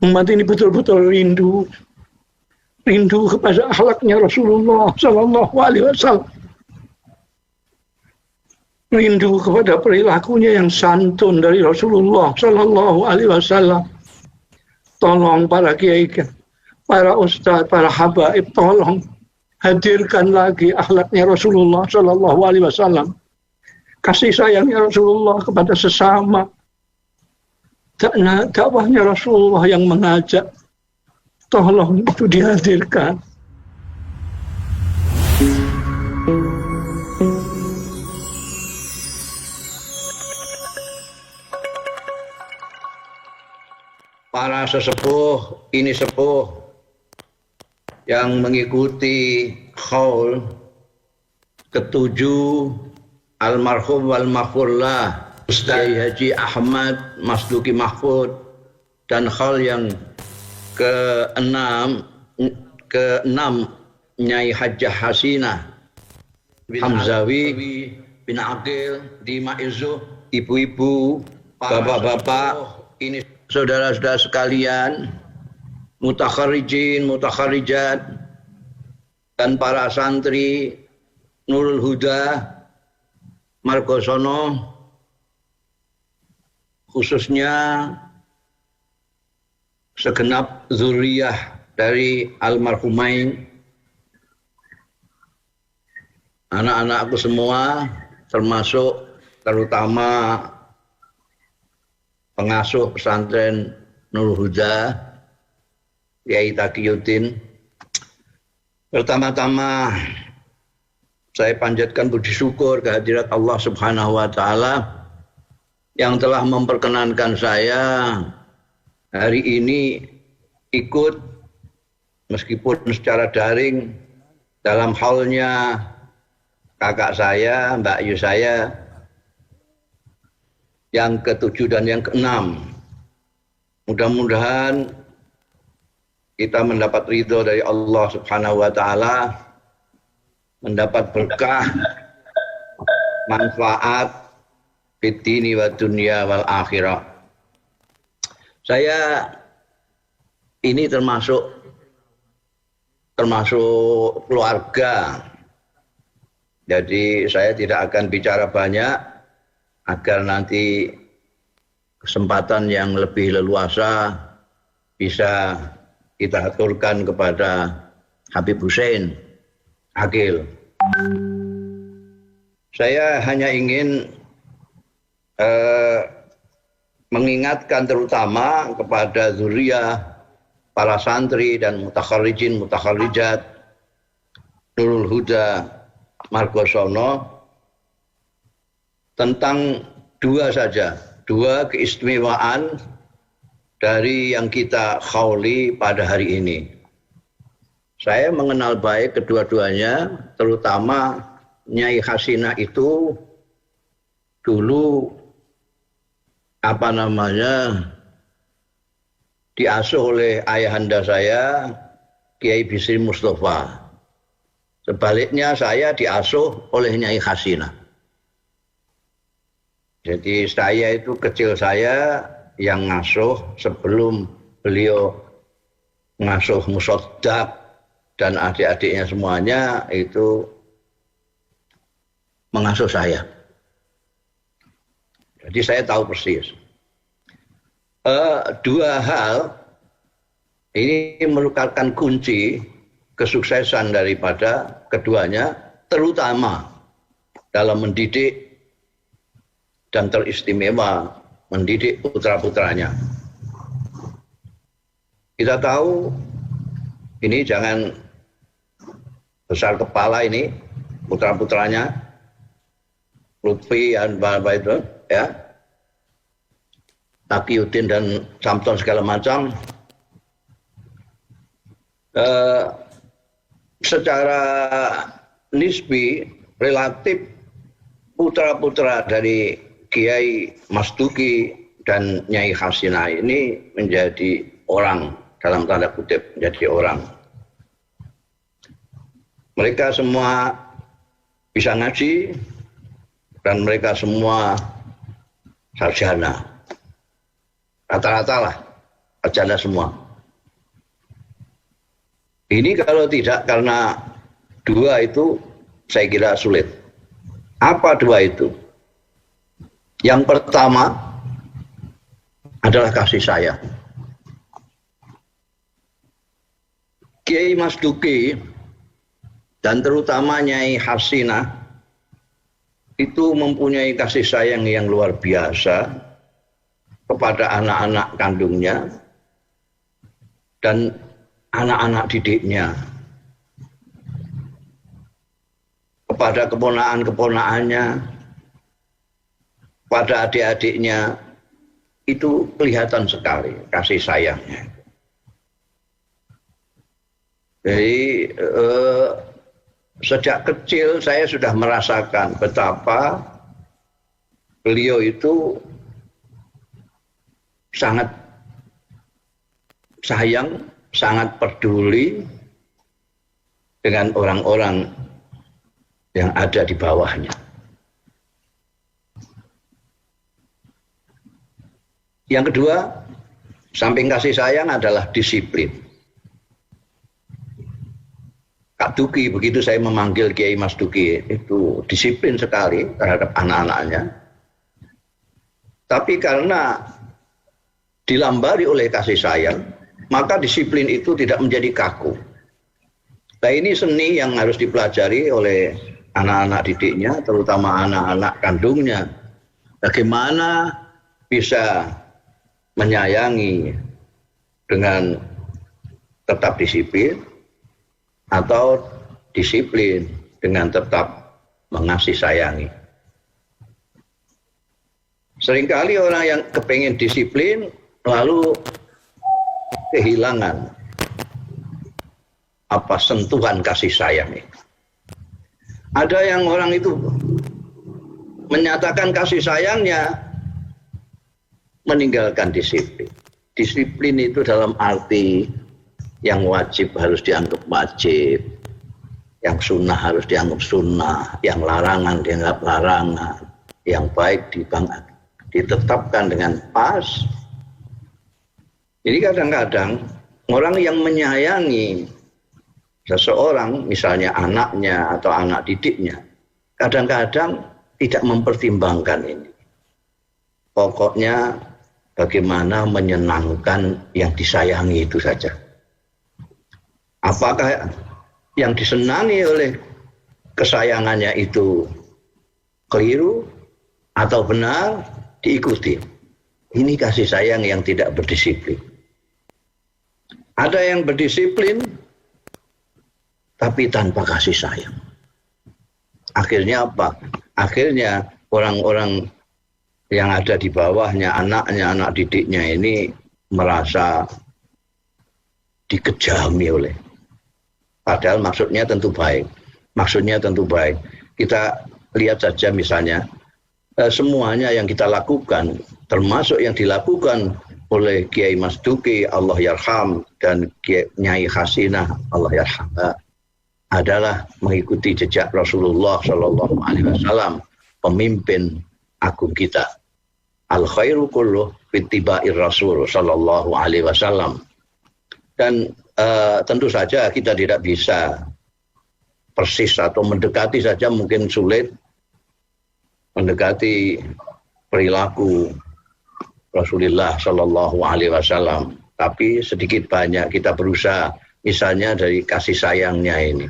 umat ini betul-betul rindu kepada akhlaknya Rasulullah Sallallahu Alaihi Wasallam, rindu kepada perilakunya yang santun dari Rasulullah Sallallahu Alaihi Wasallam. Tolong para kiai, para ustadz, para habaib, tolong hadirkan lagi akhlaknya Rasulullah Sallallahu Alaihi Wasallam, kasih sayangnya Rasulullah kepada sesama, dakwahnya Rasulullah yang mengajak. Tolong itu dihadirkan. Para sesepuh, ini sepuh yang mengikuti qaul ketujuh almarhum wal maghfurlah Ustaz Haji Ahmad Masduki Mahfud, dan qaul yang keenam Nyai Hajjah Hasinah Hamzawi bin Aqil di Maizuh, ibu-ibu, bapak-bapak, ini saudara-saudara sekalian, mutakharijin, mutakharijat, dan para santri Nurul Huda Margosono, khususnya segenap zuriyah dari almarhumain, anak-anakku semua, terutama pengasuh pesantren Nurul Huda, Kiai Taqiyuddin. Pertama-tama saya panjatkan puji syukur kehadirat Allah Subhanahu wa taala yang telah memperkenankan saya hari ini ikut meskipun secara daring dalam haulnya kakak saya, Mbak Ayu saya, yang ke-7 dan yang ke-6. Mudah-mudahan kita mendapat ridho dari Allah Subhanahu wa taala, mendapat berkah, manfaat fid dini wa dunya wal akhirah. Saya ini termasuk keluarga. Jadi saya tidak akan bicara banyak agar nanti kesempatan yang lebih leluasa bisa kita aturkan kepada Habib Hussein Aqil. Saya hanya ingin mengingatkan terutama kepada zuriyah, para santri dan mutakharijin, mutakharijat Nurul Huda Margosono tentang dua keistimewaan dari yang kita khauli pada hari ini. Saya mengenal baik kedua-duanya, terutama Nyai Hasinah itu dulu diasuh oleh ayahanda saya, Kiai Bisri Mustafa. Sebaliknya saya diasuh oleh Nyai Hasinah. Jadi saya itu kecil saya yang ngasuh sebelum beliau ngasuh Musoddaq dan adik-adiknya semuanya itu mengasuh saya. Jadi saya tahu persis. Dua hal ini merupakan kunci kesuksesan daripada keduanya, terutama dalam mendidik dan teristimewa mendidik putra-putranya. Kita tahu ini jangan besar kepala ini putra-putranya, Lutfi dan Bapak itu ya, Taqiyuddin dan Samton segala macam. Secara nisbi relatif putra-putra dari Kiai Masduki dan Nyai Hasinah ini menjadi orang, dalam tanda kutip menjadi orang. Mereka semua bisa ngaji dan mereka semua sarjana. Rata-rata lah, sarjana semua. Ini kalau tidak karena dua itu saya kira sulit. Apa dua itu? Yang pertama adalah kasih sayang. Kiai Mas Duki dan terutama Nyai Hasinah itu mempunyai kasih sayang yang luar biasa kepada anak-anak kandungnya dan anak-anak didiknya, kepada keponakan-keponakannya, pada adik-adiknya, itu kelihatan sekali kasih sayangnya. Jadi sejak kecil saya sudah merasakan betapa beliau itu sangat sayang, sangat peduli dengan orang-orang yang ada di bawahnya. Yang kedua, samping kasih sayang adalah disiplin. Kak Duki, begitu saya memanggil Kiai Mas Duki, itu disiplin sekali terhadap anak-anaknya. Tapi karena dilambari oleh kasih sayang, maka disiplin itu tidak menjadi kaku. Nah, ini seni yang harus dipelajari oleh anak-anak didiknya, terutama anak-anak kandungnya. Bagaimana bisa menyayangi dengan tetap disiplin, atau disiplin dengan tetap mengasihi sayangi. Seringkali orang yang kepengen disiplin lalu kehilangan sentuhan kasih sayang itu. Ada yang orang itu menyatakan kasih sayangnya meninggalkan disiplin. Disiplin itu dalam arti yang wajib harus dianggap wajib, yang sunnah harus dianggap sunnah, yang larangan dianggap larangan, yang baik ditetapkan dengan pas. Jadi kadang-kadang orang yang menyayangi seseorang, misalnya anaknya atau anak didiknya, kadang-kadang tidak mempertimbangkan ini. Pokoknya bagaimana menyenangkan yang disayangi itu saja. Apakah yang disenangi oleh kesayangannya itu keliru atau benar, diikuti. Ini kasih sayang yang tidak berdisiplin. Ada yang berdisiplin tapi tanpa kasih sayang. Akhirnya apa? Akhirnya orang-orang yang ada di bawahnya, anaknya, anak didiknya ini merasa dikejami oleh. Padahal maksudnya tentu baik. Maksudnya tentu baik. Kita lihat saja misalnya, semuanya yang kita lakukan, termasuk yang dilakukan oleh Kiai Mas Duki, Allah yarham, dan Nyai Hasinah, Allah yarham, adalah mengikuti jejak Rasulullah Shallallahu Alaihi Wasallam, pemimpin agung kita. Al khairu kulluh fittibair Rasul Shallallahu Alaihi Wasallam. Dan tentu saja kita tidak bisa persis atau mendekati saja mungkin sulit mendekati perilaku Rasulullah Shallallahu Alaihi Wasallam. Tapi sedikit banyak kita berusaha, misalnya dari kasih sayangnya ini.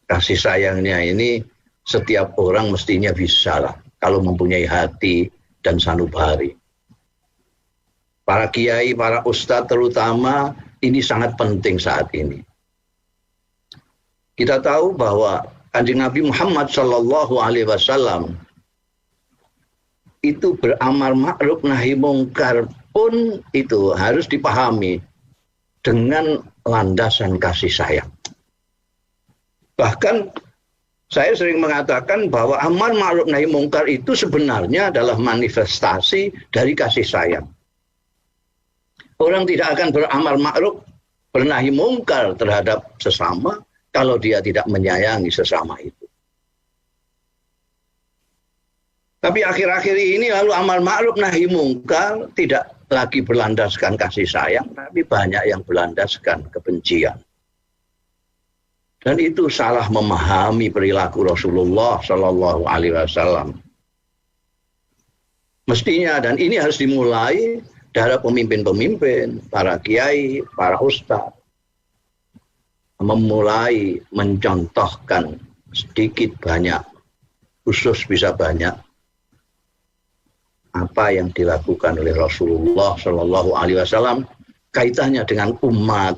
Kasih sayangnya ini setiap orang mestinya bisa lah kalau mempunyai hati dan sanubari. Para kiai, para ustadz terutama ini sangat penting saat ini. Kita tahu bahwa Kanjeng Nabi Muhammad Shallallahu Alaihi Wasallam itu beramar ma'ruf nahi mungkar pun itu harus dipahami dengan landasan kasih sayang. Bahkan saya sering mengatakan bahwa amar ma'ruf nahi mungkar itu sebenarnya adalah manifestasi dari kasih sayang. Orang tidak akan beramar ma'ruf, bernahi mungkar terhadap sesama kalau dia tidak menyayangi sesama itu. Tapi akhir-akhir ini lalu amar ma'ruf nahi mungkar tidak lagi berlandaskan kasih sayang, tapi banyak yang berlandaskan kebencian. Dan itu salah memahami perilaku Rasulullah Shallallahu Alaihi Wasallam. Mestinya, dan ini harus dimulai dari pemimpin-pemimpin, para kiai, para ustadz, memulai mencontohkan sedikit banyak, khusus bisa banyak, apa yang dilakukan oleh Rasulullah Shallallahu Alaihi Wasallam, kaitannya dengan umat,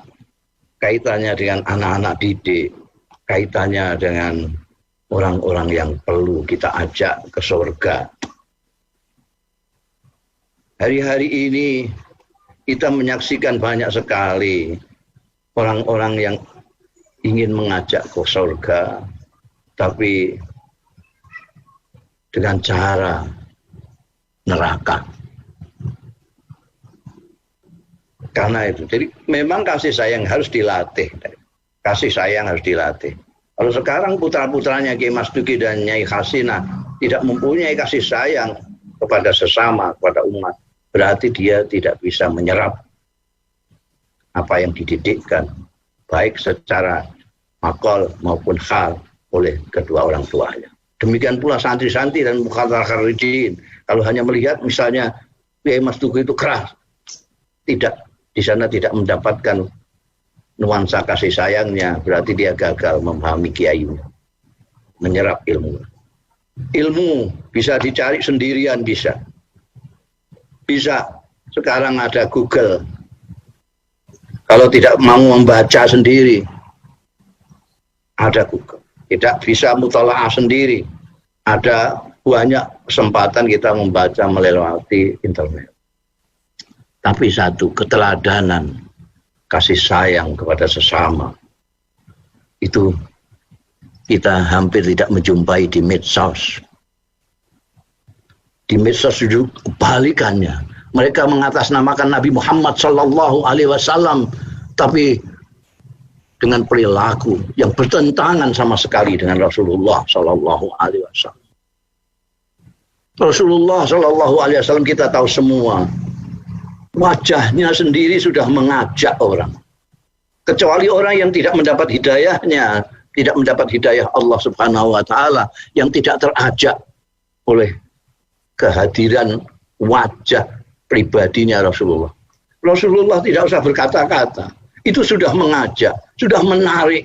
kaitannya dengan anak-anak didik, kaitannya dengan orang-orang yang perlu kita ajak ke surga. Hari-hari ini kita menyaksikan banyak sekali orang-orang yang ingin mengajak ke surga, tapi dengan cara neraka. Karena itu, jadi memang kasih sayang harus dilatih. Kasih sayang harus dilatih. Kalau sekarang putra-putranya Kiai Mas Duki dan Nyai Hasina tidak mempunyai kasih sayang kepada sesama, kepada umat, berarti dia tidak bisa menyerap apa yang dididikkan, baik secara akal maupun hal oleh kedua orang tuanya. Demikian pula santri-santri dan mukhatar kharijin. Kalau hanya melihat misalnya Kiai Mas Duki itu keras, tidak, di sana tidak mendapatkan nuansa kasih sayangnya, berarti dia gagal memahami kiai, menyerap ilmu. Ilmu bisa dicari sendirian, bisa. Sekarang ada Google. Kalau tidak mau membaca sendiri, ada Google. Tidak bisa mutalaah sendiri, ada banyak kesempatan kita membaca melewati internet. Tapi satu, keteladanan, kasih sayang kepada sesama, itu kita hampir tidak menjumpai di medsos. Di medsos itu kebalikannya. Mereka mengatasnamakan Nabi Muhammad Sallallahu Alaihi Wasallam, tapi dengan perilaku yang bertentangan sama sekali dengan Rasulullah Sallallahu Alaihi Wasallam. Rasulullah Sallallahu Alaihi Wasallam kita tahu semua, wajahnya sendiri sudah mengajak orang. Kecuali orang yang tidak mendapat hidayahnya, tidak mendapat hidayah Allah Subhanahu Wa Taala, yang tidak terajak oleh kehadiran wajah pribadinya Rasulullah. Rasulullah tidak usah berkata-kata, itu sudah mengajak, sudah menarik.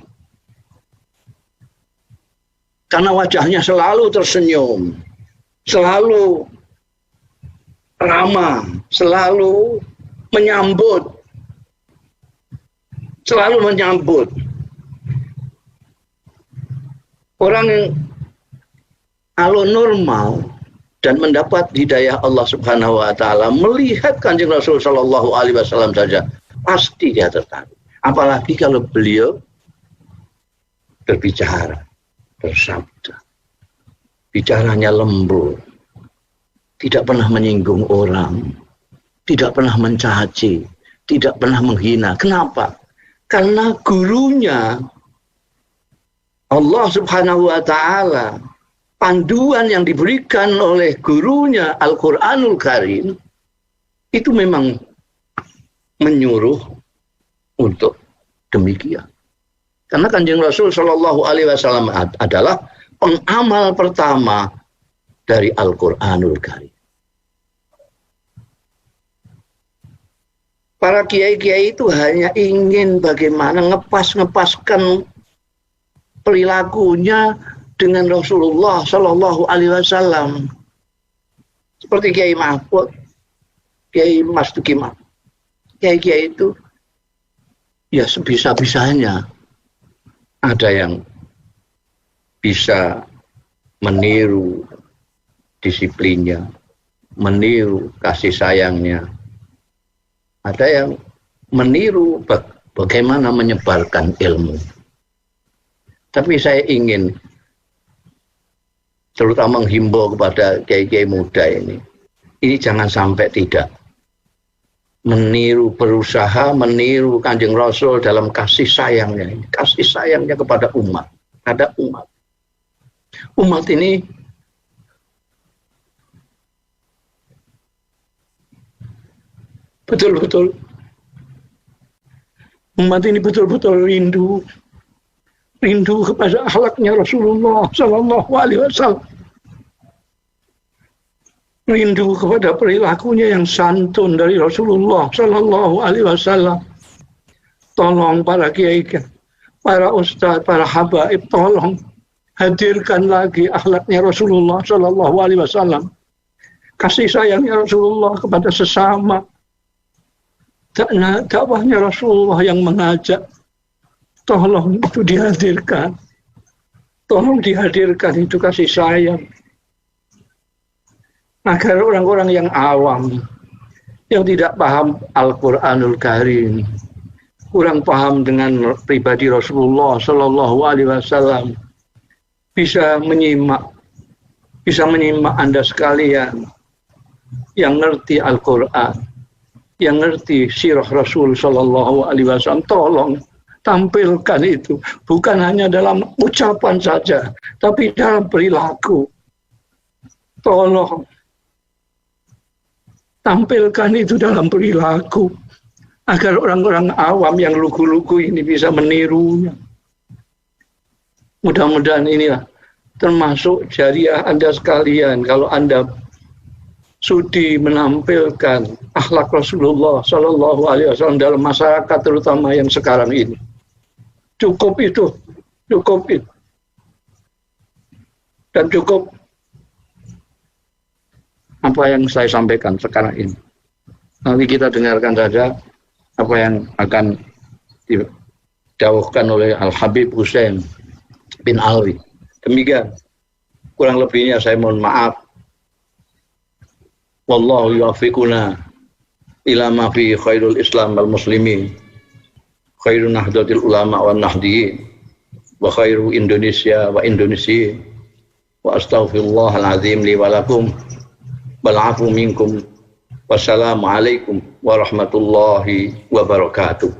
Karena wajahnya selalu tersenyum, selalu ramah, selalu menyambut. Selalu menyambut. Orang yang kalau normal dan mendapat hidayah Allah Subhanahu Wa Taala, melihat Kanjeng Rasul Sallallahu Alaihi Wasallam saja, pasti dia tertarik. Apalagi kalau beliau berbicara, bersabda, bicaranya lembut, tidak pernah menyinggung orang, tidak pernah mencaci, tidak pernah menghina. Kenapa? Karena gurunya Allah Subhanahu Wa Taala, panduan yang diberikan oleh gurunya Al-Quranul Karim, itu memang menyuruh untuk demikian. Karena Kanjeng Rasul Shallallahu Alaihi Wasallam adalah pengamal pertama dari Al-Quranul Karim. Para kiai-kiai itu hanya ingin bagaimana ngepaskan perilakunya dengan Rasulullah Shallallahu Alaihi Wasallam. Seperti Kiai Mahfud, Kiai Mas Duki, kiai-kiai itu ya sebisa-bisanya. Ada yang bisa meniru disiplinnya, meniru kasih sayangnya. Ada yang meniru bagaimana menyebarkan ilmu. Tapi saya ingin terutama menghimbau kepada kiai-kiai muda ini jangan sampai tidak berusaha meniru Kanjeng Rasul dalam kasih sayangnya, kasih sayangnya kepada umat. Ada umat. Umat ini betul-betul umat ini betul-betul rindu kepada akhlaknya Rasulullah Sallallahu Alaihi Wasallam, rindu kepada perilakunya yang santun dari Rasulullah Sallallahu Alaihi Wasallam. Tolong para kiai, para ustadz, para habaib, tolong hadirkan lagi akhlaknya Rasulullah Sallallahu Alaihi Wasallam, kasih sayangnya Rasulullah kepada sesama, dakwahnya Rasulullah yang mengajak. Tolong itu dihadirkan. Tolong dihadirkan itu kasih sayang. Agar orang-orang yang awam, yang tidak paham Al-Quranul Karim, kurang paham dengan pribadi Rasulullah Sallallahu Alaihi Wasallam, bisa menyimak Anda sekalian yang ngerti Al-Quran, yang ngerti sirah Rasul Sallallahu Alaihi Wasallam. Tolong tampilkan itu, bukan hanya dalam ucapan saja, tapi dalam perilaku. Tolong tampilkan itu dalam perilaku, agar orang-orang awam yang lugu-lugu ini bisa menirunya. Mudah-mudahan inilah termasuk jariah Anda sekalian, kalau Anda sudi menampilkan akhlak Rasulullah Sallallahu Alaihi Wasallam dalam masyarakat, terutama yang sekarang ini. Cukup itu. Dan cukup apa yang saya sampaikan sekarang ini. Nanti kita dengarkan saja apa yang akan dijawabkan oleh Al-Habib Hussein bin Alwi. Demikian. Kurang lebihnya saya mohon maaf. Wallahu yuwaffiquna ila ma fi khairul Islam wal muslimin, khairun nahdlatil ulama wan nahdiyin, wa khairu Indonesia wa Indonesia, wa astaghfirullahal azim li wa lakum wal afu minkum. Wassalamualaikum warahmatullahi wabarakatuh.